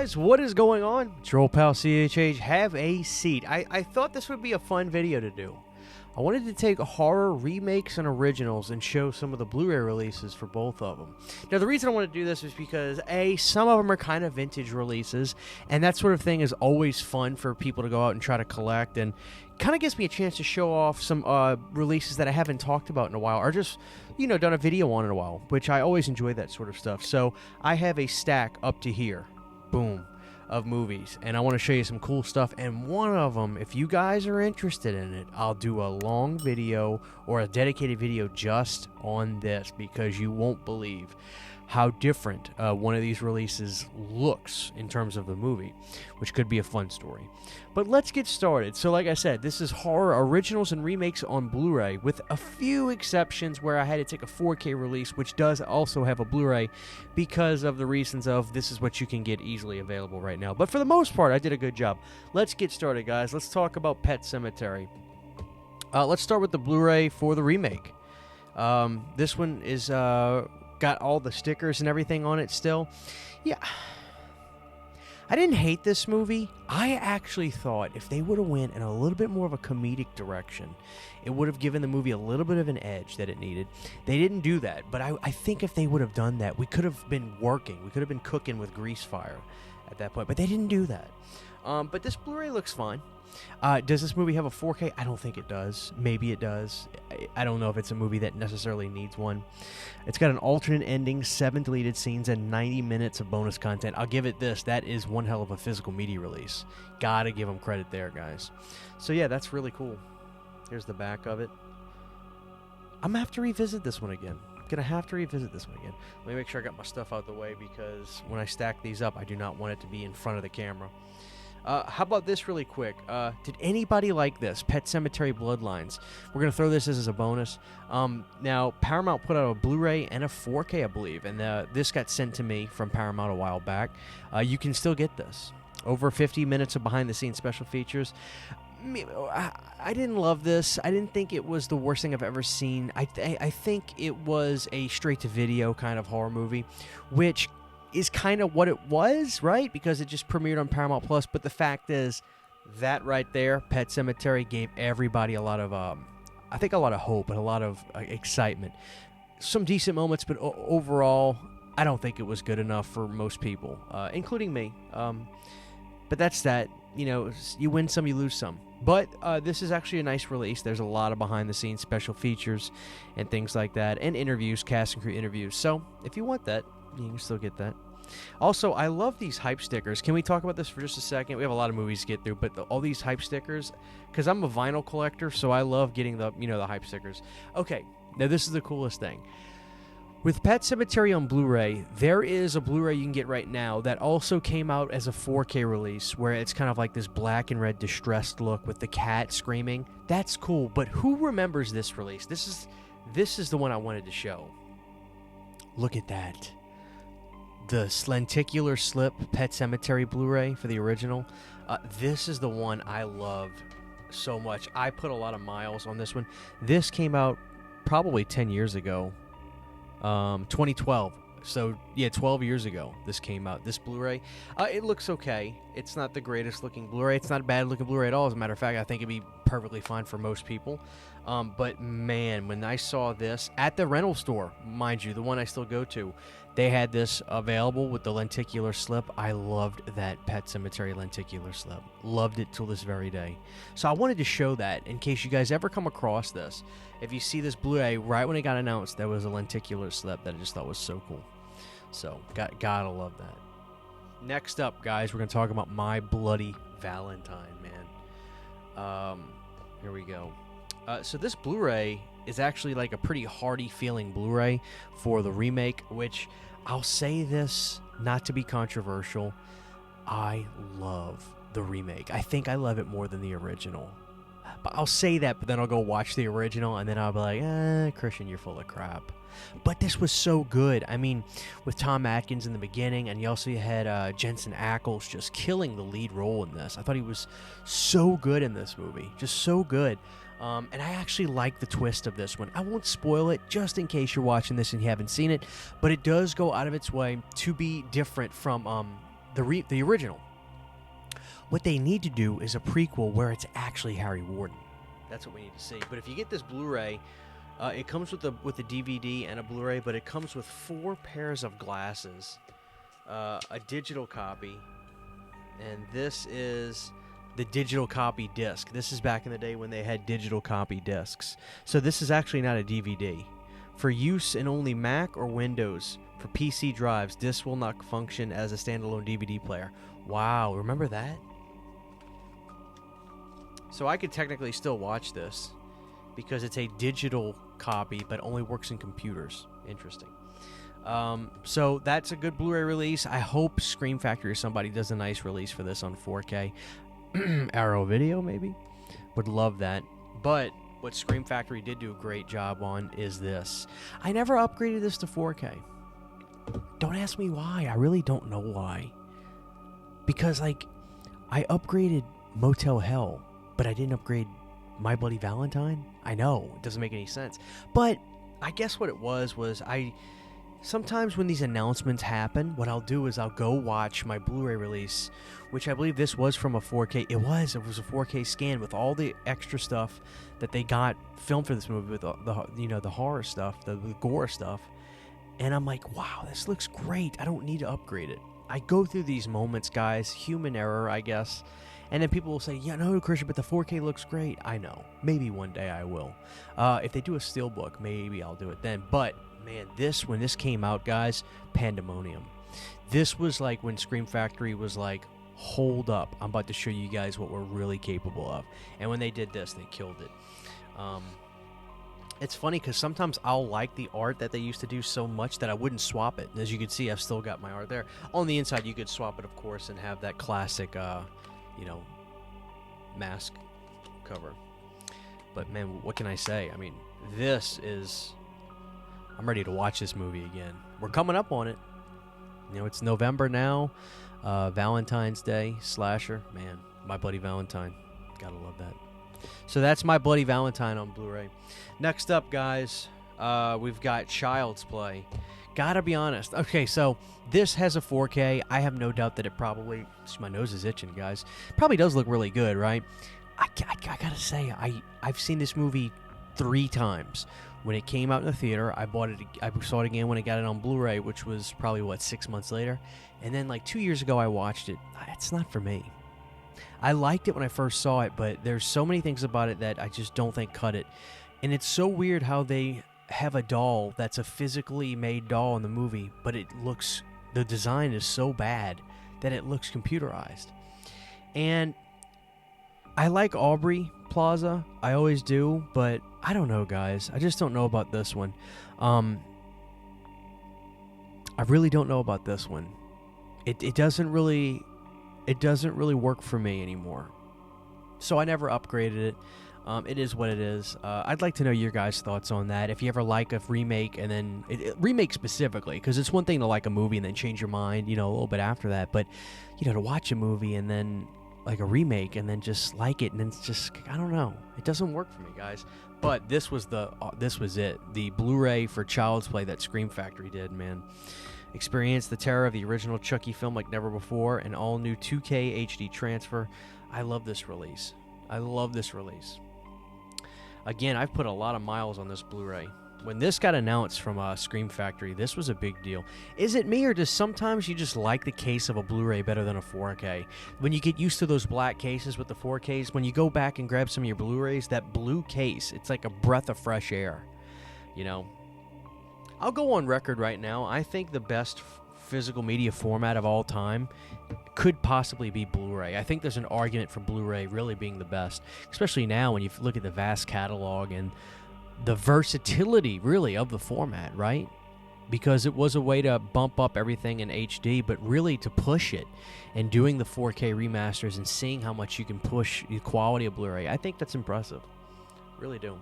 guys, what is going on? It's your old pal CHH. Have a seat. I thought this would be a fun video to do. I wanted to take horror remakes and originals and show some of the Blu-ray releases for both of them. Now, the reason I want to do this is because, A, some of them are kind of vintage releases, and that sort of thing is always fun for people to go out and try to collect, and kind of gives me a chance to show off some releases that I haven't talked about in a while, or just, you know, done a video on in a while, which I always enjoy that sort of stuff. So I have a stack up to here, boom, of movies, and I want to show you some cool stuff. And one of them, if you guys are interested in it, I'll do a long video or a dedicated video just on this, because you won't believe how different one of these releases looks in terms of the movie, which could be a fun story. But let's get started. So like I said, this is horror originals and remakes on Blu-ray, with a few exceptions where I had to take a 4K release, which does also have a Blu-ray, because of the reasons of this is what you can get easily available right now. But for the most part, I did a good job. Let's get started, guys. Let's talk about Pet Sematary. Let's start with the Blu-ray for the remake. This one is got all the stickers and everything on it still. Yeah, I didn't hate this movie. I actually thought if they would have went in a little bit more of a comedic direction, it would have given the movie a little bit of an edge that it needed. They didn't do that, but I think if they would have done that, we could have been working. We could have been cooking with grease fire at that point, but they didn't do that. But this Blu-ray looks fine. Does this movie have a 4K? I don't think it does. Maybe it does. I don't know if it's a movie that necessarily needs one. It's got an alternate ending, 7 deleted scenes, and 90 minutes of bonus content. I'll give it this. That is one hell of a physical media release. Gotta give them credit there, guys. So yeah, that's really cool. Here's the back of it. I'm gonna have to revisit this one again. Let me make sure I got my stuff out the way, because when I stack these up, I do not want it to be in front of the camera. How about this really quick? Did anybody like this? Pet Sematary Bloodlines. We're going to throw this as a bonus. Now, Paramount put out a Blu-ray and a 4K, I believe, and this got sent to me from Paramount a while back. You can still get this. Over 50 minutes of behind-the-scenes special features. I didn't love this. I didn't think it was the worst thing I've ever seen. I think it was a straight-to-video kind of horror movie, which is kind of what it was, right? Because it just premiered on Paramount Plus. But the fact is, that right there, Pet Sematary, gave everybody a lot of, I think, a lot of hope and a lot of excitement. Some decent moments, but overall, I don't think it was good enough for most people, including me. But that's that. You know, you win some, you lose some. But this is actually a nice release. There's a lot of behind-the-scenes special features and things like that, and interviews, cast and crew interviews. So if you want that, you can still get that. Also, I love these hype stickers. Can we talk about this for just a second? We have a lot of movies to get through, but all these hype stickers, because I'm a vinyl collector, so I love getting the, you know, the hype stickers. Okay, now this is the coolest thing. With Pet Sematary on Blu-ray, there is a Blu-ray you can get right now that also came out as a 4K release, where it's kind of like this black and red distressed look with the cat screaming. That's cool, but who remembers this release? This is the one I wanted to show. Look at that. The lenticular slip Pet Sematary Blu-ray for the original. This is the one I loved so much. I put a lot of miles on this one. This came out probably 10 years ago. 2012. So, yeah, 12 years ago this came out. This Blu-ray. It looks okay. It's not the greatest looking Blu-ray. It's not a bad looking Blu-ray at all. As a matter of fact, I think it'd be perfectly fine for most people. But, man, when I saw this at the rental store, mind you, the one I still go to, they had this available with the lenticular slip. I loved that Pet Sematary lenticular slip. Loved it till this very day. So I wanted to show that in case you guys ever come across this. If you see this Blu-ray right when it got announced, there was a lenticular slip that I just thought was so cool. So, gotta love that. Next up, guys, we're going to talk about My Bloody Valentine, man. Here we go. So this Blu-ray is actually like a pretty hearty feeling Blu-ray for the remake, which I'll say this, not to be controversial, I love the remake. I think I love it more than the original. But I'll say that, but then I'll go watch the original, and then I'll be like, Christian, you're full of crap. But this was so good. I mean, with Tom Atkins in the beginning, and you also had Jensen Ackles just killing the lead role in this. I thought he was so good in this movie. Just so good. And I actually like the twist of this one. I won't spoil it just in case you're watching this and you haven't seen it, but it does go out of its way to be different from the original. What they need to do is a prequel where it's actually Harry Warden. That's what we need to see. But if you get this Blu-ray, it comes with the DVD and a Blu-ray, but it comes with 4 pairs of glasses, a digital copy, and this is the digital copy disc. This is back in the day when they had digital copy discs. So this is actually not a DVD. For use in only Mac or Windows, for PC drives, this will not function as a standalone DVD player. Wow, remember that? So I could technically still watch this because it's a digital copy, but only works in computers. Interesting. So that's a good Blu-ray release. I hope Scream Factory or somebody does a nice release for this on 4K. Arrow Video, maybe? Would love that. But what Scream Factory did do a great job on is this. I never upgraded this to 4K. Don't ask me why. I really don't know why. Because, like, I upgraded Motel Hell, but I didn't upgrade My Bloody Valentine. I know, it doesn't make any sense. But I guess what it was sometimes when these announcements happen, what I'll do is I'll go watch my Blu-ray release, which I believe this was from a 4K. It was a 4K scan with all the extra stuff that they got filmed for this movie with the horror stuff, the gore stuff. And I'm like, wow, this looks great. I don't need to upgrade it. I go through these moments, guys. Human error, I guess. And then people will say, yeah, no, Christian, but the 4K looks great. I know. Maybe one day I will. If they do a steelbook, maybe I'll do it then. But, man, when this came out, guys, pandemonium. This was like when Scream Factory was like, hold up. I'm about to show you guys what we're really capable of. And when they did this, they killed it. It's funny because sometimes I'll like the art that they used to do so much that I wouldn't swap it. As you can see, I've still got my art there. On the inside, you could swap it, of course, and have that classic, mask cover. But, man, what can I say? I mean, I'm ready to watch this movie again. We're coming up on it. It's November now. Valentine's Day, slasher. Man, My Bloody Valentine. Gotta love that. So that's My Bloody Valentine on Blu-ray. Next up, guys, we've got Child's Play. Gotta be honest. Okay, so this has a 4K. I have no doubt that it probably... My nose is itching, guys. Probably does look really good, right? I gotta say, I've seen this movie 3 times. When it came out in the theater, I saw it again when I got it on Blu-ray, which was probably, 6 months later. And then, 2 years ago, I watched it. It's not for me. I liked it when I first saw it, but there's so many things about it that I just don't think cut it. And it's so weird how they have a doll that's a physically made doll in the movie, but the design is so bad that it looks computerized. And I like Aubrey Plaza. I always do, but I don't know, guys. I just don't know about this one. I really don't know about this one. It doesn't really work for me anymore. So I never upgraded it. It is what it is. I'd like to know your guys' thoughts on that. If you ever like a remake, and then remake specifically, because it's one thing to like a movie and then change your mind, a little bit after that. But to watch a movie and then like a remake and then just like it, and then it's just, I don't know. It doesn't work for me, guys. But this was it. The Blu-ray for Child's Play that Scream Factory did, man. Experience the terror of the original Chucky film like never before. An all-new 2K HD transfer. I love this release. Again, I've put a lot of miles on this Blu-ray. When this got announced from Scream Factory, this was a big deal. Is it me, or does sometimes you just like the case of a Blu-ray better than a 4K? When you get used to those black cases with the 4Ks, when you go back and grab some of your Blu-rays, that blue case, it's like a breath of fresh air. I'll go on record right now. I think the best physical media format of all time could possibly be Blu-ray. I think there's an argument for Blu-ray really being the best, especially now when you look at the vast catalog and the versatility, really, of the format, right? Because it was a way to bump up everything in HD, but really to push it, and doing the 4K remasters and seeing how much you can push the quality of Blu-ray. I think that's impressive. Really do.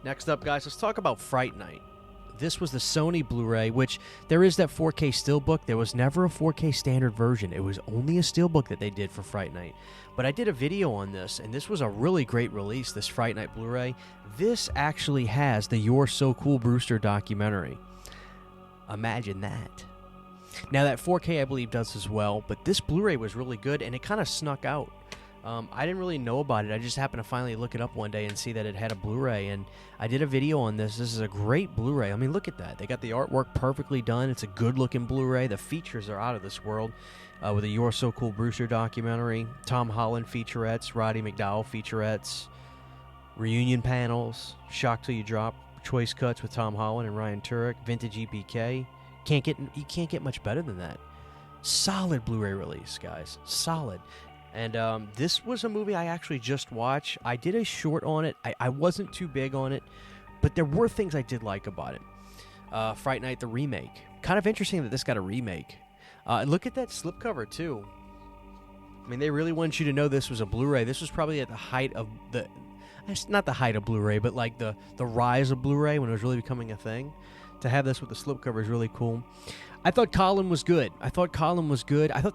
Next up, guys, let's talk about Fright Night. This was the Sony Blu-ray, which there is that 4K steelbook. There was never a 4K standard version. It was only a steelbook that they did for Fright Night. But I did a video on this, and this was a really great release, this Fright Night Blu-ray. This actually has the You're So Cool Brewster documentary. Imagine that. Now that 4K I believe does as well, but this Blu-ray was really good, and it kind of snuck out. I didn't really know about it. I just happened to finally look it up one day and see that it had a Blu-ray, and I did a video on this. This is a great Blu-ray. I mean, look at that. They got the artwork perfectly done. It's a good-looking Blu-ray. The features are out of this world, with a You're So Cool Brewster documentary, Tom Holland featurettes, Roddy McDowall featurettes, reunion panels, Shock Till You Drop, choice cuts with Tom Holland and Ryan Turek, vintage EPK. You can't get much better than that. Solid Blu-ray release, guys. Solid. And this was a movie I actually just watched. I did a short on it. I wasn't too big on it, but there were things I did like about it. Fright Night, the remake. Kind of interesting that this got a remake. Look at that slipcover, too. I mean, they really wanted you to know this was a Blu-ray. This was probably at the height of the... It's not the height of Blu-ray, but like the rise of Blu-ray when it was really becoming a thing. To have this with the slipcover is really cool. I thought Colin was good. I thought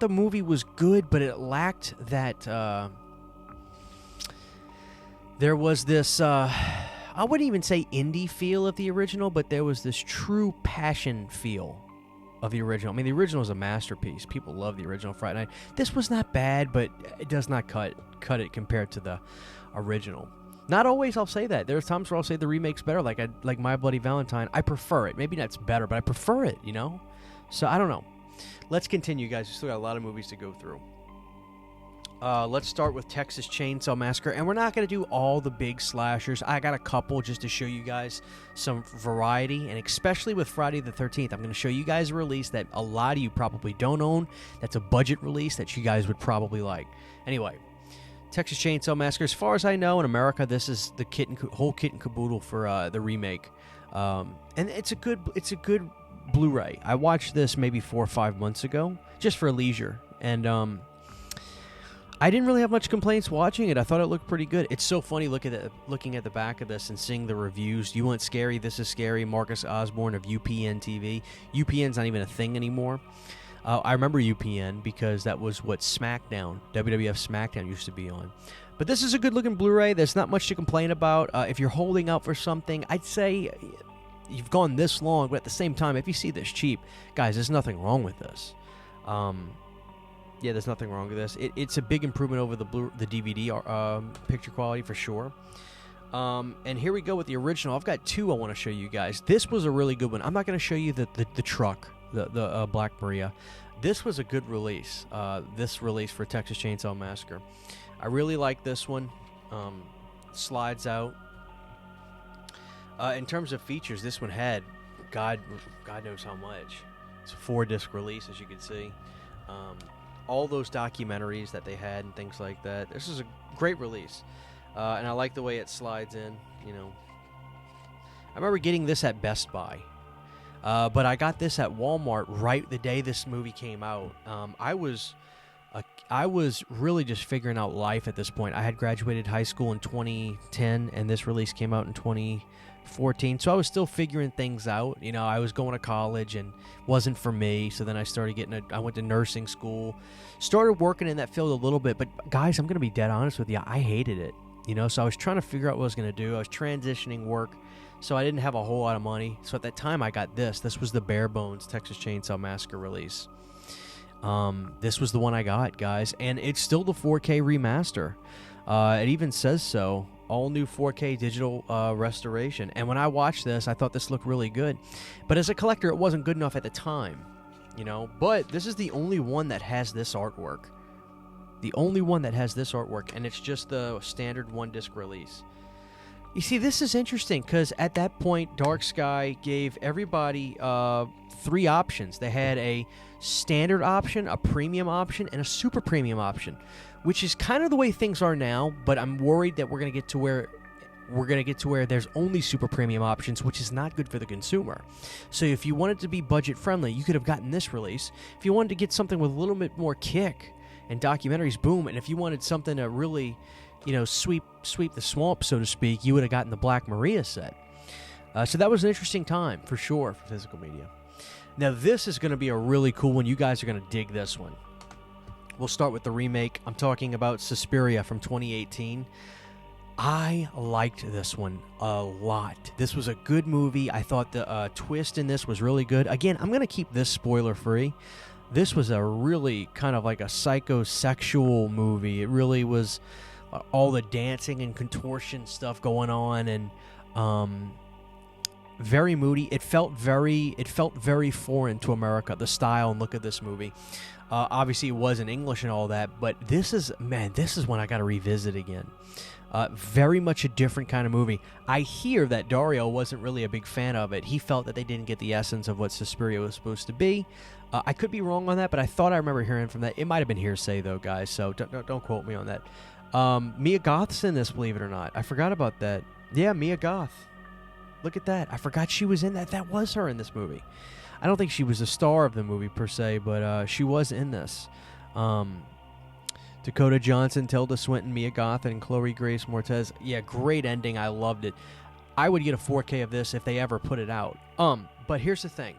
the movie was good, but it lacked that... there was this... I wouldn't even say indie feel of the original, but there was this true passion feel of the original. I mean, the original is a masterpiece. People love the original Fright Night. This was not bad, but it does not cut it compared to the original. Not always, I'll say that. There's times where I'll say the remake's better, like My Bloody Valentine. I prefer it. Maybe that's better, but I prefer it, you know? So, I don't know. Let's continue, guys. We still got a lot of movies to go through. Let's start with Texas Chainsaw Massacre, and we're not going to do all the big slashers. I got a couple just to show you guys some variety, and especially with Friday the 13th, I'm going to show you guys a release that a lot of you probably don't own. That's a budget release that you guys would probably like. Anyway, Texas Chainsaw Massacre. As far as I know, in America, this is the whole kit and caboodle for the remake, and it's a good Blu-ray. I watched this maybe 4 or 5 months ago, just for leisure, and I didn't really have much complaints watching it. I thought it looked pretty good. It's so funny looking at the back of this and seeing the reviews. You want scary? This is scary. Marcus Osborne of UPN TV. UPN's not even a thing anymore. I remember UPN because that was what SmackDown, WWF SmackDown used to be on. But this is a good-looking Blu-ray. There's not much to complain about. If you're holding out for something, I'd say you've gone this long, but at the same time, if you see this cheap, guys, there's nothing wrong with this. Yeah, there's nothing wrong with this. It's a big improvement over the DVD picture quality for sure. And here we go with the original. I've got two I want to show you guys. This was a really good one. I'm not going to show you the truck, the Black Maria. This was a good release. This release for Texas Chainsaw Massacre. I really like this one. Slides out. In terms of features, this one had God knows how much. It's a 4-disc release, as you can see. All those documentaries that they had and things like that. This is a great release. And I like the way it slides in, you know. I remember getting this at Best Buy. But I got this at Walmart right the day this movie came out. I was really just figuring out life at this point. I had graduated high school in 2010, and this release came out in 2014. So I was still figuring things out. You know, I was going to college and wasn't for me. So then I started I went to nursing school, started working in that field a little bit. But guys, I'm going to be dead honest with you. I hated it. You know, so I was trying to figure out what I was going to do. I was transitioning work, so I didn't have a whole lot of money. So at that time, I got this. This was the bare bones Texas Chainsaw Massacre release. This was the one I got, guys, and it's still the 4K remaster. It even says so. All new 4K digital restoration. And when I watched this, I thought this looked really good. But as a collector, it wasn't good enough at the time, you know. But this is the only one that has this artwork. The only one that has this artwork, and it's just the standard 1-disc release. You see, this is interesting because at that point, Dark Sky gave everybody 3 options. They had a standard option, a premium option, and a super premium option, which is kind of the way things are now. But I'm worried that we're going to get to where there's only super premium options, which is not good for the consumer. So if you wanted to be budget friendly, you could have gotten this release. If you wanted to get something with a little bit more kick and documentaries, boom. And if you wanted something to really, you know, sweep the swamp, so to speak, you would have gotten the Black Maria set. So that was an interesting time, for sure, for physical media. Now, this is going to be a really cool one. You guys are going to dig this one. We'll start with the remake. I'm talking about Suspiria from 2018. I liked this one a lot. This was a good movie. I thought the twist in this was really good. Again, I'm going to keep this spoiler free. This was a really kind of like a psychosexual movie. It really was all the dancing and contortion stuff going on, and very moody. It felt very foreign to America, the style and look of this movie. Obviously, it was in English and all that, but this is one I got to revisit again. Very much a different kind of movie. I hear that Dario wasn't really a big fan of it. He felt that they didn't get the essence of what Suspiria was supposed to be. I could be wrong on that, but I thought I remember hearing from that. It might have been hearsay, though, guys, so don't quote me on that. Mia Goth's in this, believe it or not. I forgot about that. Yeah, Mia Goth. Look at that. I forgot she was in that. That was her in this movie. I don't think she was the star of the movie, per se, but she was in this. Dakota Johnson, Tilda Swinton, Mia Goth, and Chloe Grace Moretz. Yeah, great ending. I loved it. I would get a 4K of this if they ever put it out. But here's the thing.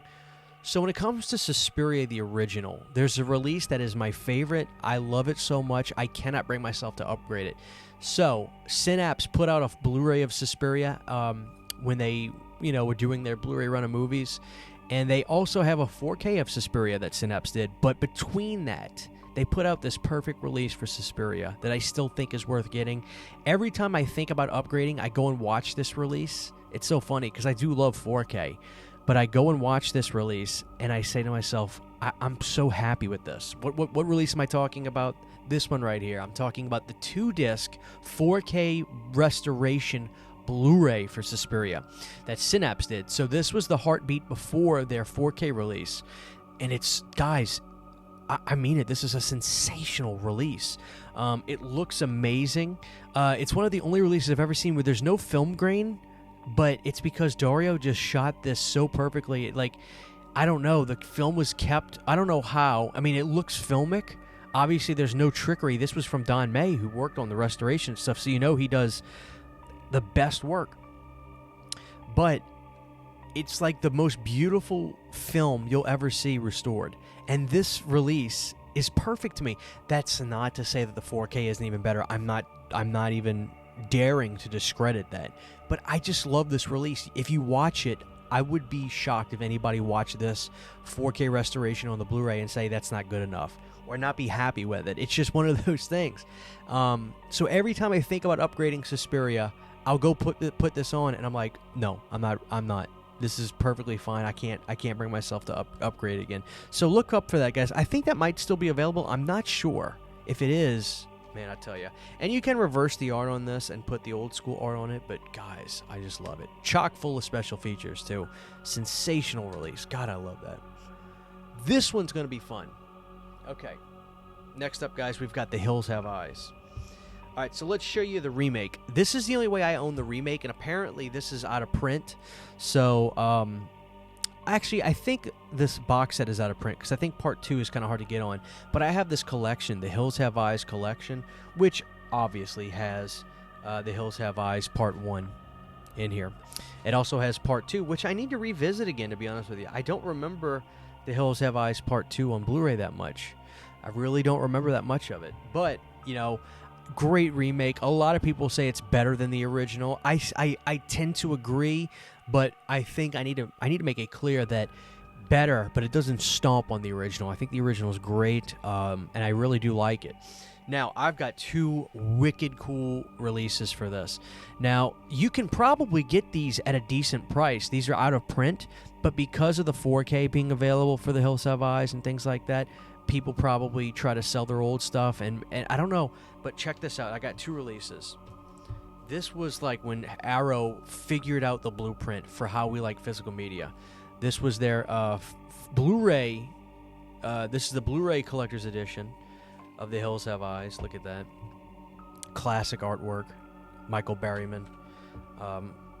So when it comes to Suspiria, the original, there's a release that is my favorite. I love it so much, I cannot bring myself to upgrade it. So Synapse put out a Blu-ray of Suspiria when they, were doing their Blu-ray run of movies. And they also have a 4K of Suspiria that Synapse did. But between that, they put out this perfect release for Suspiria that I still think is worth getting. Every time I think about upgrading, I go and watch this release. It's so funny because I do love 4K. But I go and watch this release, and I say to myself, I'm so happy with this. What release am I talking about? This one right here. I'm talking about the 2-disc 4K restoration Blu-ray for Suspiria that Synapse did. So this was the heartbeat before their 4K release. And it's, guys, I mean it, this is a sensational release. It looks amazing. It's one of the only releases I've ever seen where there's no film grain, but it's because Dario just shot this so perfectly. Like, I don't know, the film was kept, I don't know how. I mean, it looks filmic. Obviously, there's no trickery. This was from Don May, who worked on the restoration stuff, so he does the best work. But it's like the most beautiful film you'll ever see restored. And this release is perfect to me. That's not to say that the 4K isn't even better. I'm not even daring to discredit that. But I just love this release. If you watch it, I would be shocked if anybody watched this 4K restoration on the Blu-ray and say that's not good enough or not be happy with it. It's just one of those things. So every time I think about upgrading Suspiria, I'll go put this on, and I'm like, no, I'm not. This is perfectly fine. I can't bring myself to upgrade again. So look up for that, guys. I think that might still be available. I'm not sure. If it is, man, I tell you. And you can reverse the art on this and put the old school art on it, but guys, I just love it. Chock full of special features, too. Sensational release. God, I love that. This one's going to be fun. Okay. Next up, guys, we've got The Hills Have Eyes. All right, so let's show you the remake. This is the only way I own the remake, and apparently this is out of print. So, actually, I think this box set is out of print, because I think Part 2 is kind of hard to get on. But I have this collection, the Hills Have Eyes collection, which obviously has the Hills Have Eyes Part 1 in here. It also has Part 2, which I need to revisit again, to be honest with you. I don't remember the Hills Have Eyes Part 2 on Blu-ray that much. I really don't remember that much of it. But, great remake. A lot of people say it's better than the original. I tend to agree, but I think I need to make it clear that better, but it doesn't stomp on the original. I think the original is great, and I really do like it. Now, I've got 2 wicked cool releases for this. Now, you can probably get these at a decent price. These are out of print, but because of the 4K being available for the Hills Have Eyes and things like that, people probably try to sell their old stuff, and I don't know, but check this out. I got 2 releases. This was like when Arrow figured out the blueprint for how we like physical media. This was their Blu-ray. This is the Blu-ray collector's edition of The Hills Have Eyes. Look at that. Classic artwork. Michael Berryman.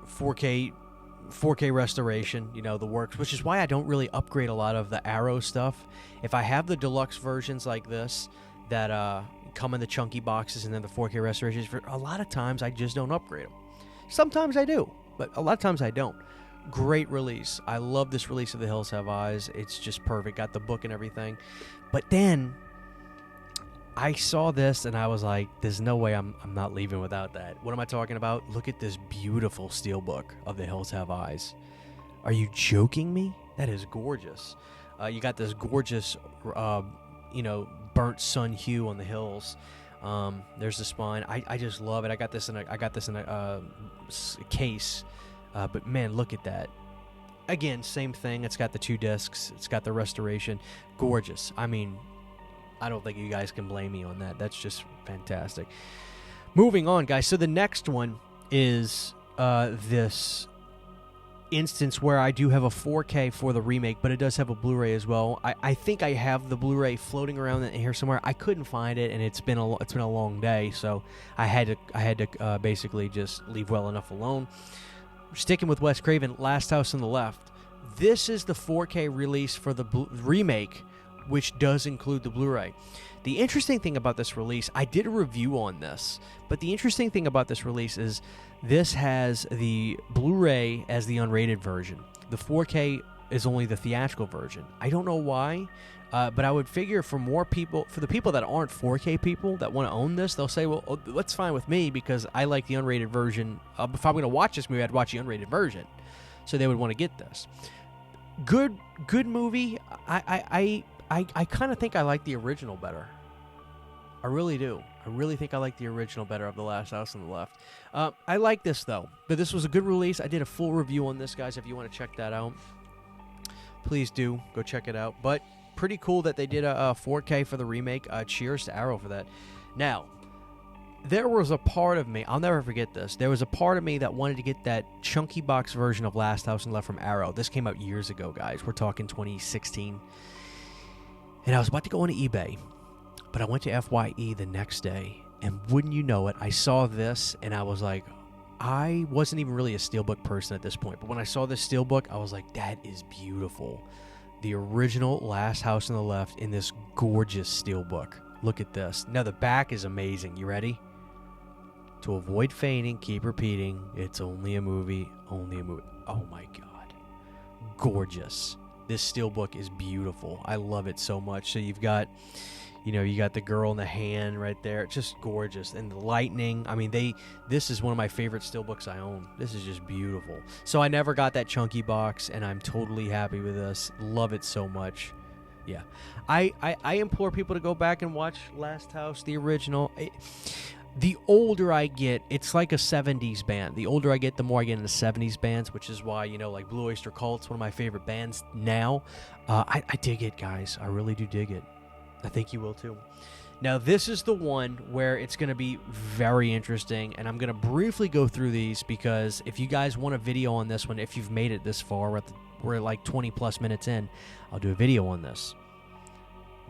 4K restoration, the works, which is why I don't really upgrade a lot of the Arrow stuff. If I have the deluxe versions like this that come in the chunky boxes and then the 4K restorations, for a lot of times I just don't upgrade them. Sometimes I do, but a lot of times I don't. Great release. I love this release of The Hills Have Eyes. It's just perfect. Got the book and everything. But then I saw this and I was like, there's no way I'm not leaving without that. What am I talking about? Look at this beautiful steelbook of The Hills Have Eyes. Are you joking me? That is gorgeous. You got this gorgeous, burnt sun hue on the hills. There's the spine. I just love it. I got this in a case. But man, look at that. Again, same thing. It's got the 2 discs. It's got the restoration. Gorgeous. I mean, I don't think you guys can blame me on that. That's just fantastic. Moving on, guys. So the next one is this instance where I do have a 4K for the remake, but it does have a Blu-ray as well. I think I have the Blu-ray floating around in here somewhere. I couldn't find it, and it's been a long day, so I had to basically just leave well enough alone. Sticking with Wes Craven, Last House on the Left. This is the 4K release for the remake, which does include the Blu-ray. The interesting thing about this release, I did a review on this, but the interesting thing about this release is this has the Blu-ray as the unrated version. The 4K is only the theatrical version. I don't know why, but I would figure for the people that aren't 4K people that want to own this, they'll say, well, that's fine with me because I like the unrated version. If I'm going to watch this movie, I'd watch the unrated version. So they would want to get this. Good movie. I kind of think I like the original better. I really do. I really think I like the original better of The Last House on the Left. I like this, though. But this was a good release. I did a full review on this, guys. If you want to check that out, please do. Go check it out. But pretty cool that they did a 4K for the remake. Cheers to Arrow for that. Now, there was a part of me, I'll never forget this, there was a part of me that wanted to get that chunky box version of Last House on the Left from Arrow. This came out years ago, guys. We're talking 2016. And I was about to go on eBay, but I went to FYE the next day, and wouldn't you know it, I saw this, and I was like, I wasn't even really a steelbook person at this point, but when I saw this steelbook, I was like, that is beautiful. The original Last House on the Left in this gorgeous steelbook. Look at this. Now, the back is amazing. You ready? To avoid fainting, keep repeating, it's only a movie, only a movie. Oh, my God. Gorgeous. This steelbook is beautiful. I love it so much. So you've got, you got the girl in the hand right there. It's just gorgeous. And the lightning. I mean, this is one of my favorite steelbooks I own. This is just beautiful. So I never got that chunky box, and I'm totally happy with this. Love it so much. Yeah. I implore people to go back and watch Last House, the original. The older I get, it's like a 70s band. The older I get, the more I get into 70s bands, which is why, like Blue Oyster Cult's one of my favorite bands now. I dig it, guys. I really do dig it. I think you will, too. Now, this is the one where it's going to be very interesting, and I'm going to briefly go through these because if you guys want a video on this one, if you've made it this far, we're like 20-plus minutes in, I'll do a video on this.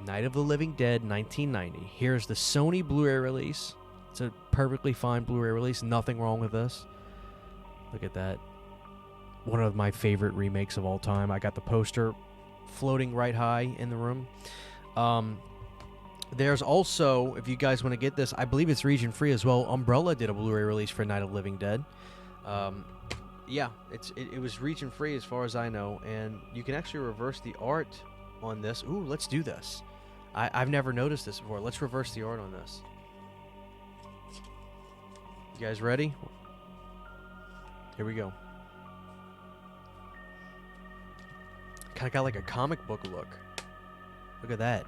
Night of the Living Dead, 1990. Here's the Sony Blu-ray release. It's a perfectly fine Blu-ray release. Nothing wrong with this. Look at that. One of my favorite remakes of all time. I got the poster floating right high in the room. There's also, if you guys want to get this, I believe it's region free as well. Umbrella did a Blu-ray release for Night of the Living Dead. Yeah, it was region free as far as I know, and you can actually reverse the art on this. Ooh, let's do this. I've never noticed this before. Let's reverse the art on this. You guys ready? Here we go. Kind of got like a comic book look. Look at that.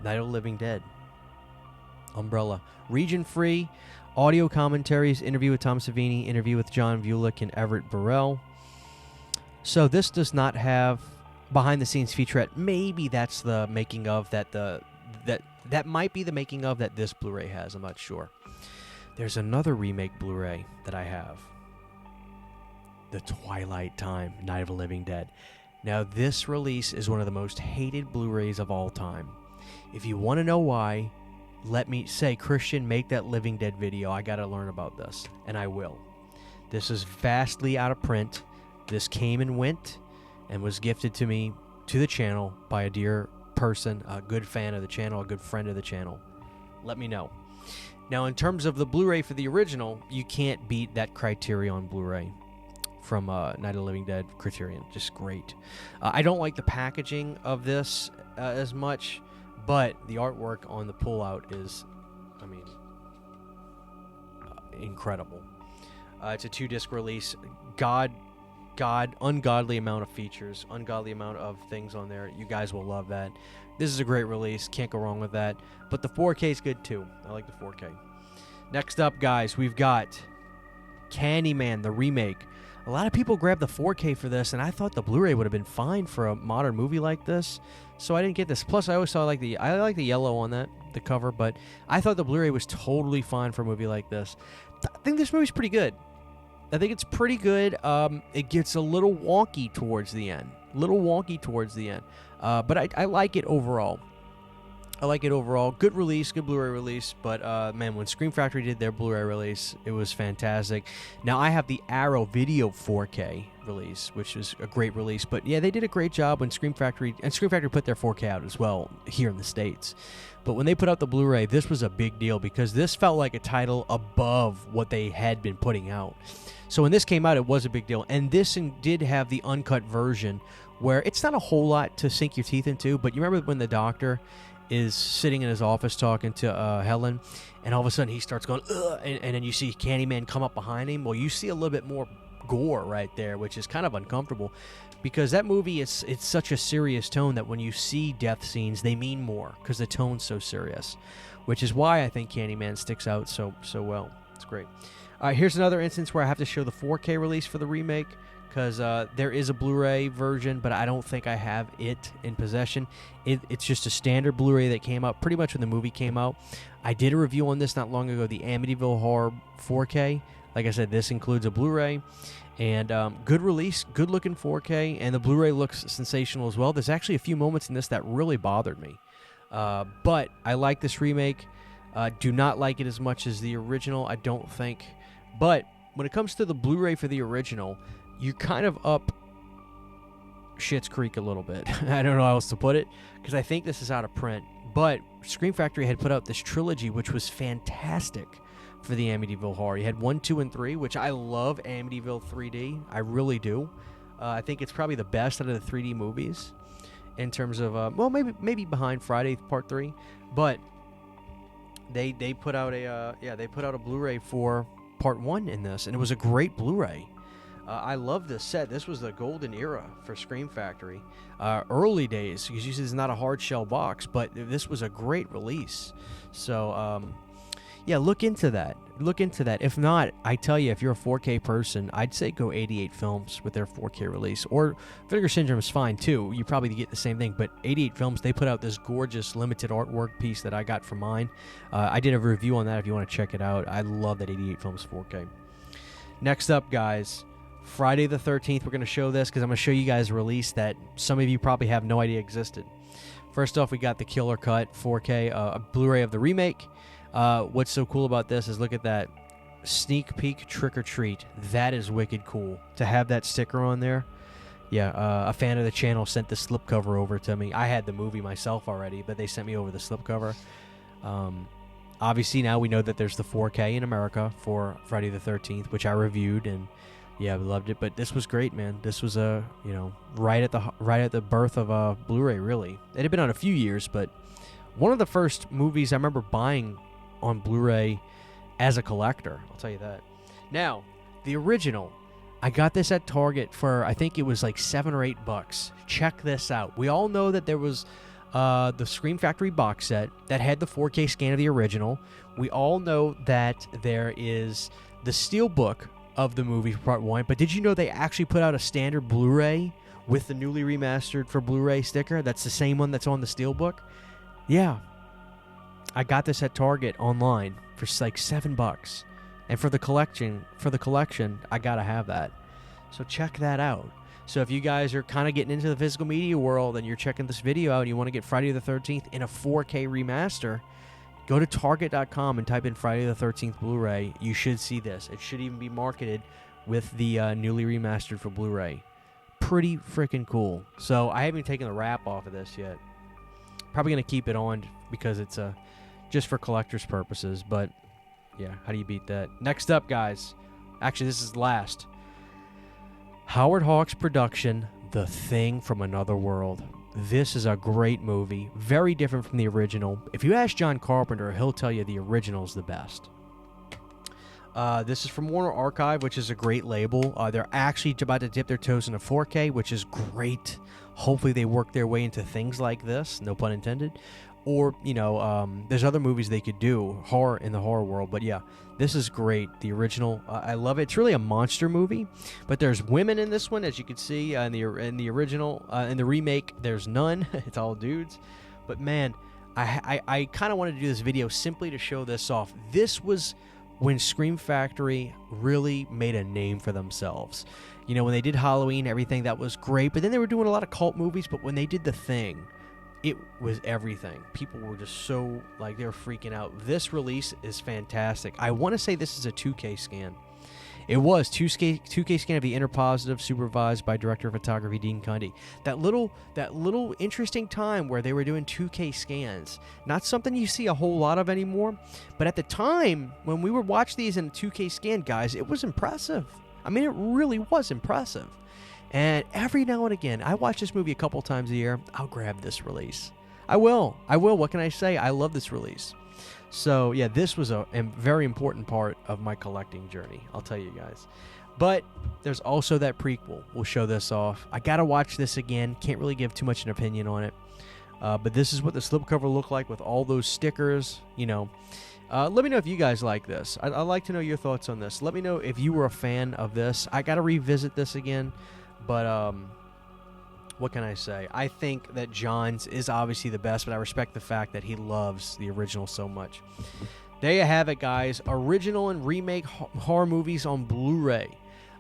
Night of the Living Dead. Umbrella. Region free. Audio commentaries. Interview with Tom Savini. Interview with John Vulick and Everett Burrell. So this does not have behind the scenes featurette. Maybe that's the making of that might be the making of that this Blu-ray has. I'm not sure. There's another remake Blu-ray that I have. The Twilight Time, Night of the Living Dead. Now, this release is one of the most hated Blu-rays of all time. If you want to know why, let me say, Christian, make that Living Dead video. I got to learn about this, and I will. This is vastly out of print. This came and went and was gifted to me, to the channel, by a dear person, a good fan of the channel, a good friend of the channel. Let me know. Now, in terms of the Blu-ray for the original, you can't beat that Criterion Blu-ray from Night of the Living Dead Criterion. Just great. I don't like the packaging of this as much, But the artwork on the pullout is, I mean, incredible. It's a 2-disc release. Ungodly amount of features, ungodly amount of things on there. You guys will love that. This is a great release. Can't go wrong with that. But the 4K is good too. I like the 4K. Next up, guys, we've got Candyman, the remake. A lot of people grabbed the 4K for this, and I thought the Blu-ray would have been fine for a modern movie like this, so I didn't get this. Plus, I always saw I like the yellow on the cover, but I thought the Blu-ray was totally fine for a movie like this. I think this movie's pretty good. I think it's pretty good. It gets a little wonky towards the end. But I like it overall. Good release, good Blu-ray release. But, man, when Scream Factory did their Blu-ray release, it was fantastic. Now, I have the Arrow Video 4K release, which is a great release. But, yeah, they did a great job when Scream Factory put their 4K out as well here in the States. But when they put out the Blu-ray, this was a big deal because this felt like a title above what they had been putting out. So when this came out, it was a big deal. And this did have the uncut version where it's not a whole lot to sink your teeth into, but you remember when the doctor is sitting in his office talking to Helen, and all of a sudden he starts going, ugh, and then you see Candyman come up behind him? Well, you see a little bit more gore right there, which is kind of uncomfortable because that movie, it's such a serious tone that when you see death scenes, they mean more because the tone's so serious, which is why I think Candyman sticks out so well. It's great. All right, here's another instance where I have to show the 4K release for the remake because there is a Blu-ray version, but I don't think I have it in possession. It's just a standard Blu-ray that came out pretty much when the movie came out. I did a review on this not long ago, the Amityville Horror 4K. Like I said, this includes a Blu-ray. And good release, good-looking 4K, and the Blu-ray looks sensational as well. There's actually a few moments in this that really bothered me. But I like this remake. Do not like it as much as the original, I don't think. But when it comes to the Blu-ray for the original, you kind of up Schitt's Creek a little bit. I don't know how else to put it, because I think this is out of print. But Scream Factory had put out this trilogy, which was fantastic for the Amityville Horror. You had 1, 2, and 3, which I love Amityville 3D. I really do. I think it's probably the best out of the 3D movies in terms of, well, maybe behind Friday Part 3. But they put out a Blu-ray for Part 1 in this, and it was a great Blu-ray. I love this set. This was the golden era for Scream Factory. Early days, because usually it's not a hard shell box, but this was a great release. So, yeah, look into that. If not, I tell you, if you're a 4K person, I'd say go 88 Films with their 4K release. Or Vinegar Syndrome is fine, too. You probably get the same thing. But 88 Films, they put out this gorgeous limited artwork piece that I got for mine. I did a review on that if you want to check it out. I love that 88 Films 4K. Next up, guys, Friday the 13th. We're going to show this because I'm going to show you guys a release that some of you probably have no idea existed. First off, we got the Killer Cut 4K, a Blu-ray of the remake. What's so cool about this is look at that sneak peek trick or treat. That is wicked cool to have that sticker on there. Yeah, a fan of the channel sent the slipcover over to me. I had the movie myself already, but they sent me over the slipcover. Obviously now we know that there's the 4K in America for Friday the 13th, which I reviewed, and yeah, we loved it. But this was great, man. This was right at the birth of Blu-ray. Really, it had been on a few years, but one of the first movies I remember buying on Blu-ray as a collector. I'll tell you that. Now, the original, I got this at Target for, I think it was like $7 or $8. Check this out. We all know that there was the Scream Factory box set that had the 4K scan of the original. We all know that there is the steelbook of the movie for Part 1, but did you know they actually put out a standard Blu-ray with the newly remastered for Blu-ray sticker? That's the same one that's on the steelbook. Yeah, I got this at Target online for like $7, and for the collection, I gotta have that. So check that out. So if you guys are kind of getting into the physical media world and you're checking this video out and you want to get Friday the 13th in a 4K remaster, go to Target.com and type in Friday the 13th Blu-ray. You should see this. It should even be marketed with the newly remastered for Blu-ray. Pretty freaking cool. So I haven't taken the wrap off of this yet. Probably going to keep it on because it's just for collector's purposes. But yeah, how do you beat that? Next up, guys. Actually, this is last. Howard Hawks' production, The Thing from Another World. this is a great movie. Very different from the original. If you ask John Carpenter, he'll tell you the original's the best. This is from Warner Archive, which is a great label. They're actually about to dip their toes into 4K, which is great. Hopefully they work their way into things like this, no pun intended. Or, you know, there's other movies they could do, horror in the horror world. But yeah, this is great. The original, I love it. It's really a monster movie, but there's women in this one, as you can see in the original. In the remake, there's none. It's all dudes. But man, I kind of wanted to do this video simply to show this off. This was when Scream Factory really made a name for themselves. You know, when they did Halloween, everything, that was great. But then they were doing a lot of cult movies. But when they did The Thing, it was everything. People were just so, like, they were freaking out. This release is fantastic. I want to say this is a 2K scan. It was 2K scan of the Interpositive, supervised by director of photography Dean Cundy. That little interesting time where they were doing 2K scans. Not something you see a whole lot of anymore, but at the time when we would watch these in 2K scan, guys, it was impressive. I mean, it really was impressive. And every now and again, I watch this movie a couple times a year. I'll grab this release. I will. What can I say? I love this release. So, yeah, this was a very important part of my collecting journey, I'll tell you guys. But there's also that prequel. We'll show this off. I got to watch this again. Can't really give too much an opinion on it. But this is what the slipcover looked like with all those stickers, you know. Let me know if you guys like this. I'd like to know your thoughts on this. Let me know if you were a fan of this. I got to revisit this again. But, what can I say? I think that John's is obviously the best, but I respect the fact that he loves the original so much. There you have it, guys. Original and remake horror movies on Blu-ray.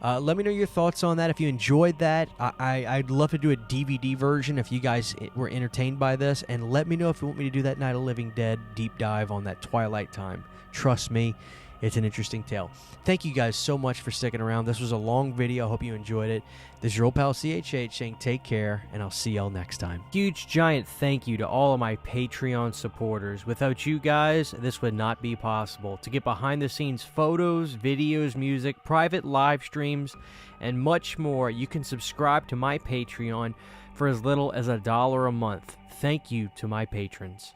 Let me know your thoughts on that. If you enjoyed that, I'd love to do a DVD version if you guys were entertained by this. And let me know if you want me to do that Night of the Living Dead deep dive on that Twilight time. Trust me, it's an interesting tale. Thank you guys so much for sticking around. This was a long video. I hope you enjoyed it. This is your old pal CHH saying take care, and I'll see y'all next time. Huge, giant thank you to all of my Patreon supporters. Without you guys, this would not be possible. To get behind-the-scenes photos, videos, music, private live streams, and much more, you can subscribe to my Patreon for as little as $1 a month. Thank you to my patrons.